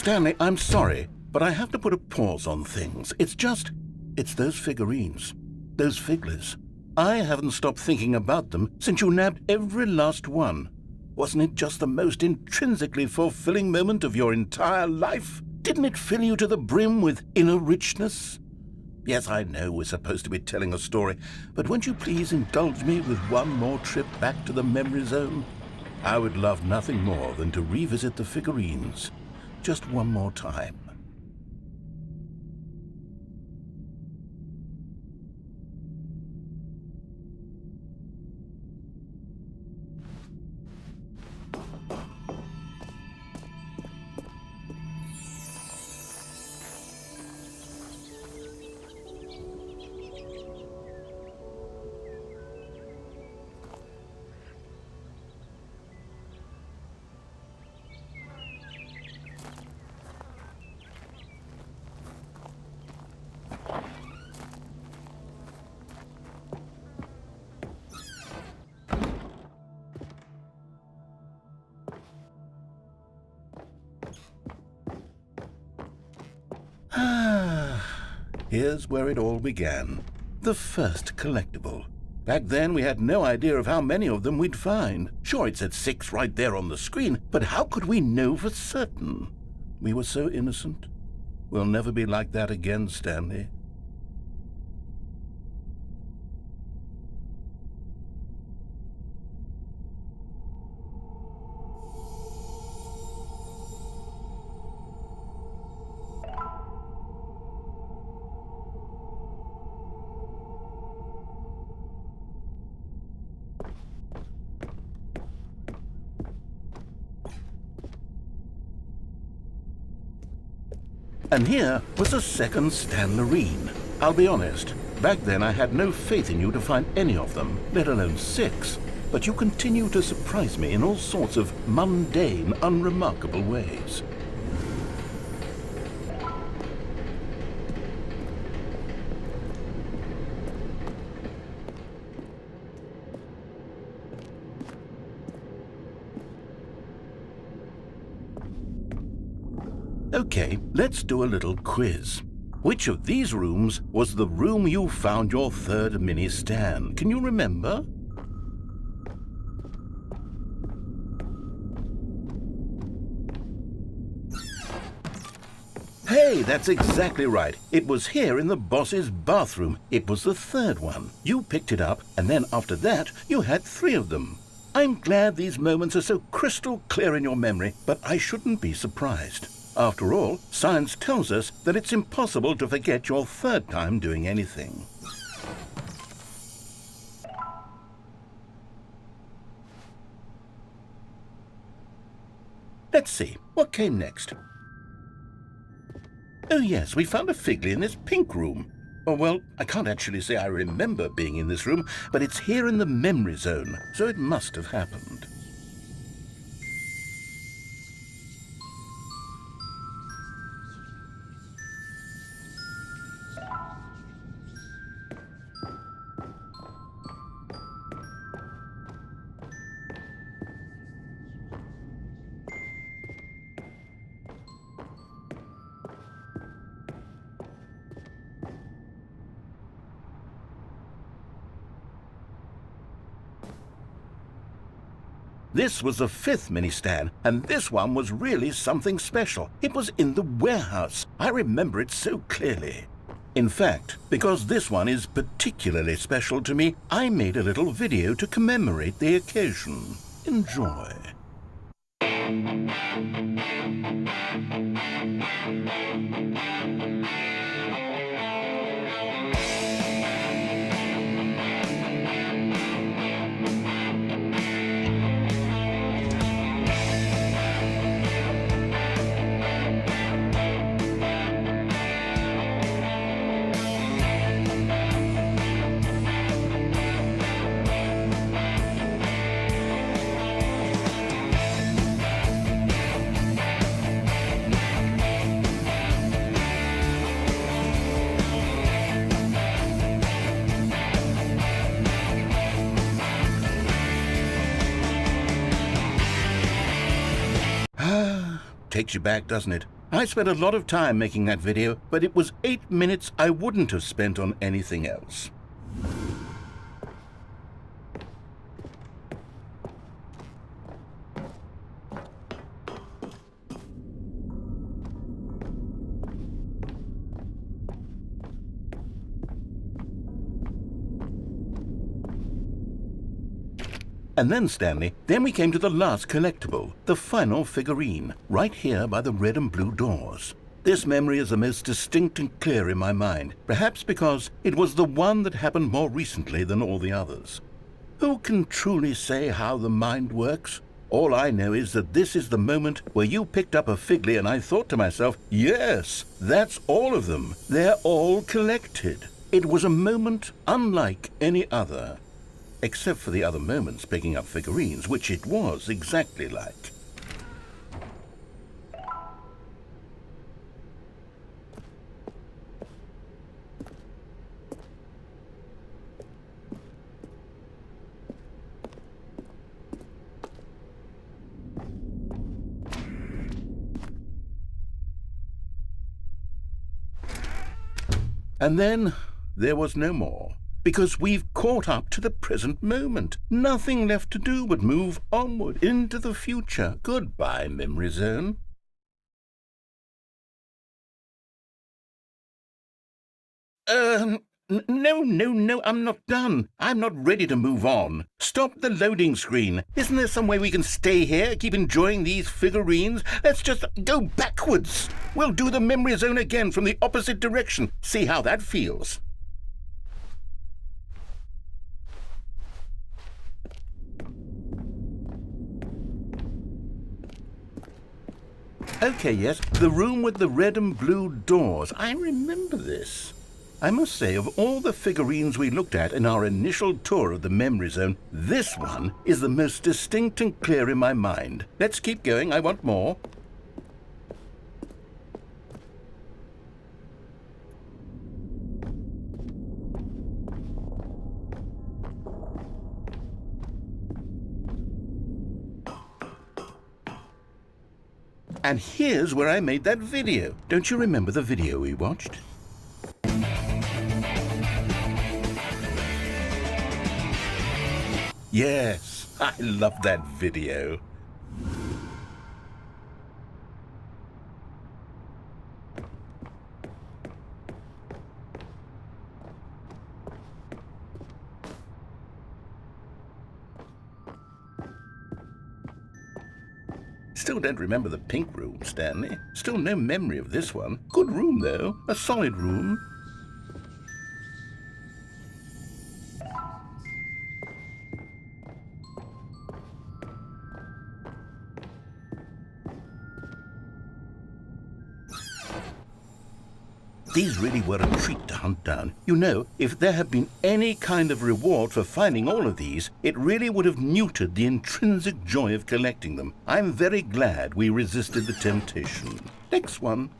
Stanley, I'm sorry, but I have to put a pause on things. It's those figurines, those figglers. I haven't stopped thinking about them since you nabbed every last one. Wasn't it just the most intrinsically fulfilling moment of your entire life? Didn't it fill you to the brim with inner richness? Yes, I know we're supposed to be telling a story, but won't you please indulge me with one more trip back to the memory zone? I would love nothing more than to revisit the figurines. Just one more time. Here's where it all began. The first collectible. Back then, we had no idea of how many of them we'd find. Sure, it said 6 right there on the screen, but how could we know for certain? We were so innocent. We'll never be like that again, Stanley. And here was a second Stanley. I'll be honest, back then I had no faith in you to find any of them, let alone 6. But you continue to surprise me in all sorts of mundane, unremarkable ways. Okay, let's do a little quiz. Which of these rooms was the room you found your third mini Stan? Can you remember? Hey, that's exactly right. It was here in the boss's bathroom. It was the third one. You picked it up, and then after that, you had 3 of them. I'm glad these moments are so crystal clear in your memory, but I shouldn't be surprised. After all, science tells us that it's impossible to forget your third time doing anything. Let's see, what came next? Oh yes, we found a Figley in this pink room. Oh well, I can't actually say I remember being in this room, but it's here in the memory zone, so it must have happened. This was the 5th mini Stan, and this one was really something special. It was in the warehouse. I remember it so clearly. In fact, because this one is particularly special to me, I made a little video to commemorate the occasion. Enjoy. Takes you back, doesn't it? I spent a lot of time making that video, but it was 8 minutes I wouldn't have spent on anything else. And then, Stanley, then we came to the last collectible, the final figurine, right here by the red and blue doors. This memory is the most distinct and clear in my mind, perhaps because it was the one that happened more recently than all the others. Who can truly say how the mind works? All I know is that this is the moment where you picked up a Figley and I thought to myself, yes, that's all of them. They're all collected. It was a moment unlike any other. Except for the other moments picking up figurines, which it was exactly like. And then there was no more. Because we've caught up to the present moment. Nothing left to do but move onward into the future. Goodbye, Memory Zone. No, I'm not done. I'm not ready to move on. Stop the loading screen. Isn't there some way we can stay here, keep enjoying these figurines? Let's just go backwards. We'll do the Memory Zone again from the opposite direction. See how that feels. Okay, yes, the room with the red and blue doors. I remember this. I must say, of all the figurines we looked at in our initial tour of the Memory Zone, this one is the most distinct and clear in my mind. Let's keep going, I want more. And here's where I made that video. Don't you remember the video we watched? Yes, I love that video. Still don't remember the pink room, Stanley. Still no memory of this one. Good room, though. A solid room. These really were a treat to hunt down. You know, if there had been any kind of reward for finding all of these, it really would have neutered the intrinsic joy of collecting them. I'm very glad we resisted the temptation. Next one.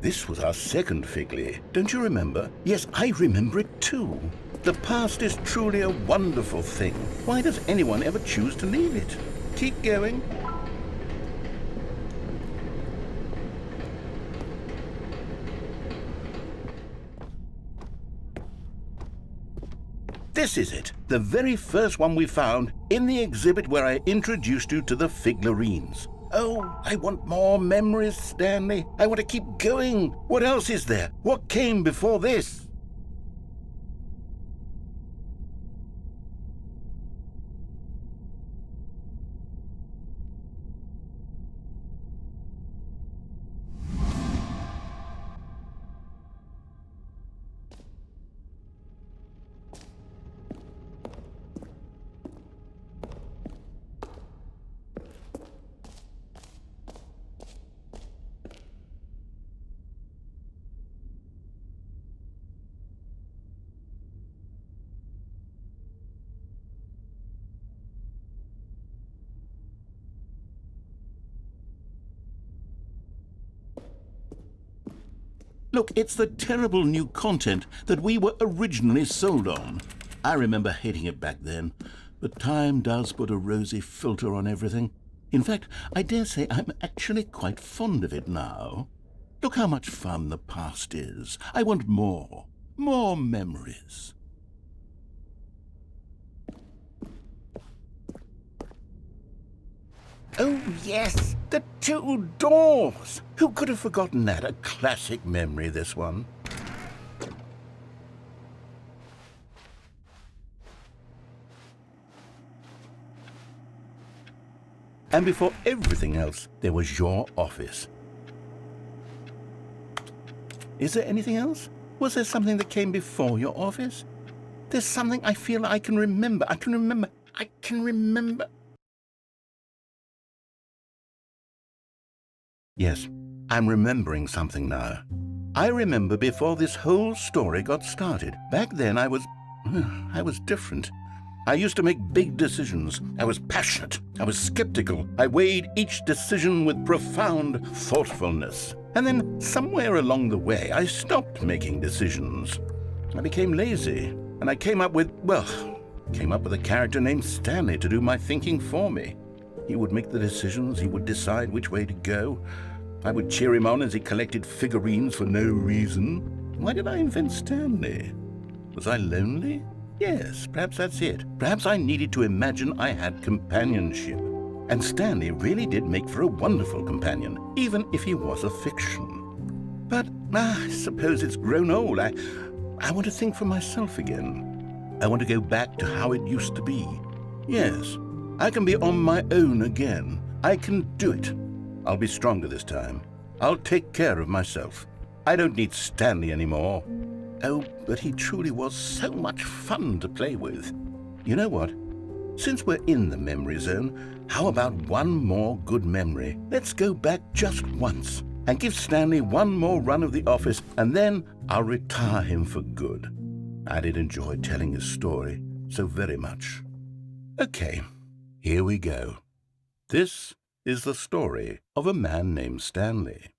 This was our second Figley. Don't you remember? Yes, I remember it too. The past is truly a wonderful thing. Why does anyone ever choose to leave it? Keep going. This is it, the very first one we found in the exhibit where I introduced you to the figurines. Oh, I want more memories, Stanley. I want to keep going. What else is there? What came before this? Look, it's the terrible new content that we were originally sold on. I remember hating it back then, but time does put a rosy filter on everything. In fact, I dare say I'm actually quite fond of it now. Look how much fun the past is. I want more. More memories. Oh, yes, the two doors. Who could have forgotten that? A classic memory, this one. And before everything else, there was your office. Is there anything else? Was there something that came before your office? There's something I feel I can remember. I can remember. Yes, I'm remembering something now. I remember before this whole story got started. Back then I was different. I used to make big decisions. I was passionate. I was skeptical. I weighed each decision with profound thoughtfulness. And then somewhere along the way, I stopped making decisions. I became lazy, and I came up with a character named Stanley to do my thinking for me. He would make the decisions. He would decide which way to go. I would cheer him on as he collected figurines for no reason. Why did I invent Stanley? Was I lonely? Yes, perhaps that's it. Perhaps I needed to imagine I had companionship. And Stanley really did make for a wonderful companion, even if he was a fiction. But I suppose it's grown old. I want to think for myself again. I want to go back to how it used to be. Yes, I can be on my own again. I can do it. I'll be stronger this time. I'll take care of myself. I don't need Stanley anymore. Oh, but he truly was so much fun to play with. You know what? Since we're in the memory zone, how about one more good memory? Let's go back just once and give Stanley one more run of the office, and then I'll retire him for good. I did enjoy telling his story so very much. Okay, here we go. This is the story of a man named Stanley.